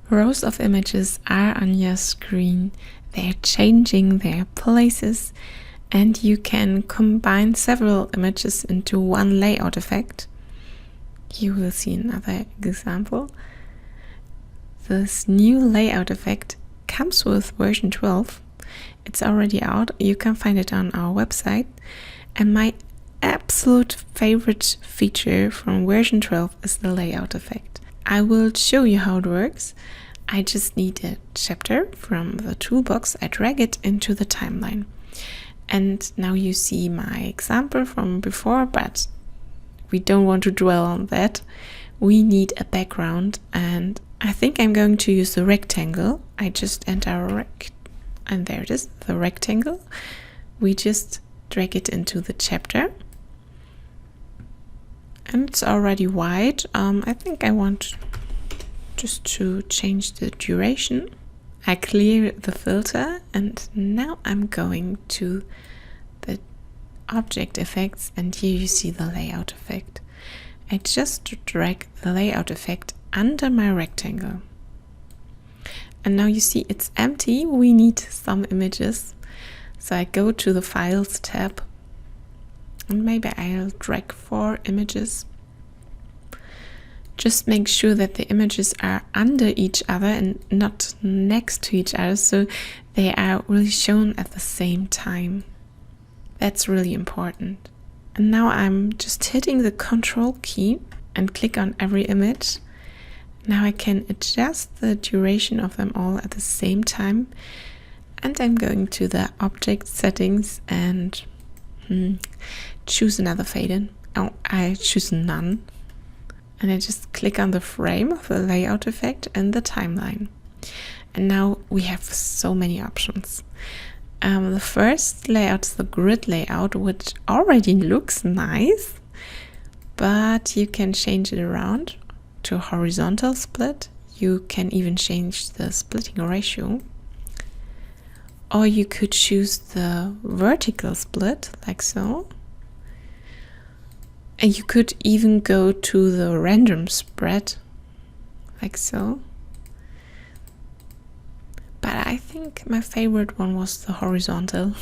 Rows of images are on your screen. They're changing their places, and you can combine several images into one layout effect. You will see another example. This new layout effect comes with version 12. It's already out. You can find it on our website. And my absolute favorite feature from version 12 is the layout effect. I will show you how it works. I just need a chapter from the toolbox. I drag it into the timeline. And now you see my example from before, but we don't want to dwell on that. We need a background, and I think I'm going to use the rectangle. I just enter and there it is, the rectangle. We just drag it into the chapter. And it's already white. I think I want just to change the duration. I clear the filter, and now I'm going to the object effects, and here you see the layout effect. I just drag the layout effect under my rectangle. And now you see it's empty. We need some images. So I go to the Files tab, and maybe I'll drag 4 images. Just make sure that the images are under each other and not next to each other, so they are really shown at the same time. That's really important. And now I'm just hitting the Control key and click on every image. Now I can adjust the duration of them all at the same time. And I'm going to the object settings and choose another fade in. Oh, I choose none. And I just click on the frame of the layout effect and the timeline. And now we have so many options. The first layout is the grid layout, which already looks nice, but you can change it around to horizontal split. You can even change the splitting ratio. Or you could choose the vertical split, like so. And you could even go to the random spread, like so. But I think my favorite one was the horizontal.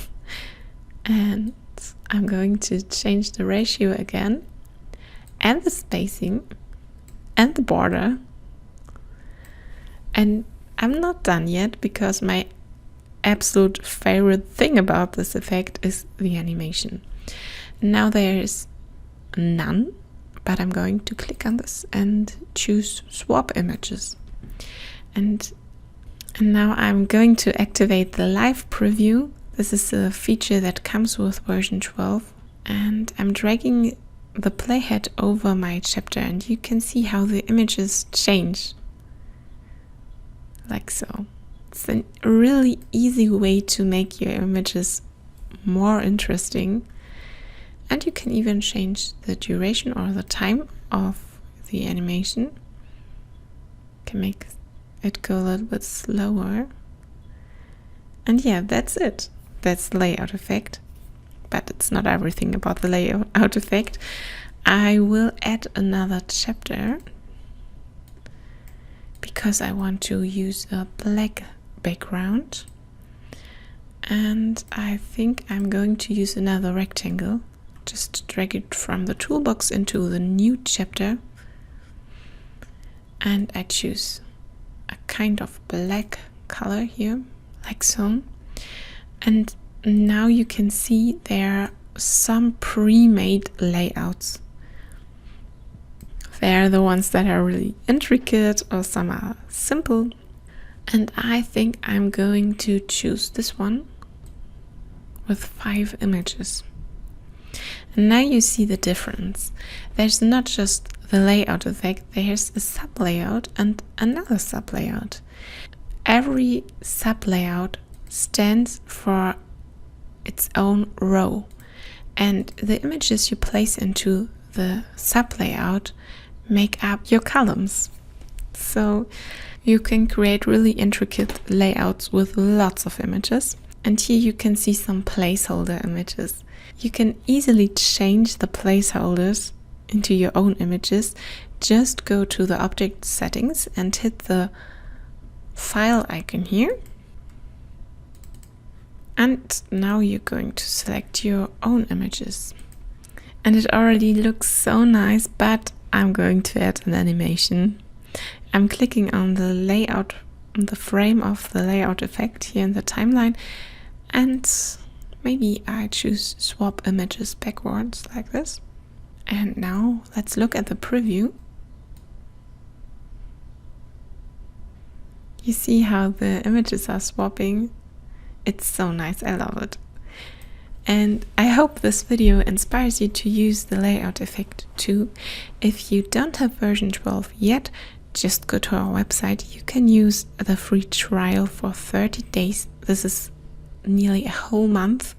And I'm going to change the ratio again, and the spacing, and the border. And I'm not done yet, because my absolute favorite thing about this effect is the animation. Now there is none, but I'm going to click on this and choose swap images. And now I'm going to activate the live preview. This is a feature that comes with version 12. And I'm dragging the playhead over my chapter, and you can see how the images change. Like so. It's a really easy way to make your images more interesting. And you can even change the duration or the time of the animation. You can make it go a little bit slower. And yeah, that's it. That's the layout effect. But it's not everything about the layout effect. I will add another chapter because I want to use a black background. And I think I'm going to use another rectangle. Just drag it from the toolbox into the new chapter. And I choose a kind of black color here, like so. And now you can see there are some pre-made layouts. They're the ones that are really intricate, or some are simple. And I think I'm going to choose this one with 5 images. And now you see the difference. There's not just the layout effect, there's a sub-layout and another sub-layout. Every sub-layout stands for its own row, and the images you place into the sub-layout make up your columns. So you can create really intricate layouts with lots of images. And here you can see some placeholder images. You can easily change the placeholders into your own images. Just go to the object settings and hit the file icon here. And now you're going to select your own images. And it already looks so nice, but I'm going to add an animation. I'm clicking on the layout, on the frame of the layout effect here in the timeline, and maybe I choose swap images backwards like this. And now let's look at the preview. You see how the images are swapping? It's so nice, I love it. And I hope this video inspires you to use the layout effect too. If you don't have version 12 yet, just go to our website. You can use the free trial for 30 days. This is nearly a whole month.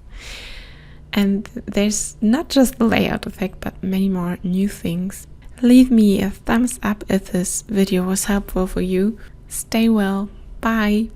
And there's not just the layout effect, but many more new things. Leave me a thumbs up if this video was helpful for you. Stay well. Bye.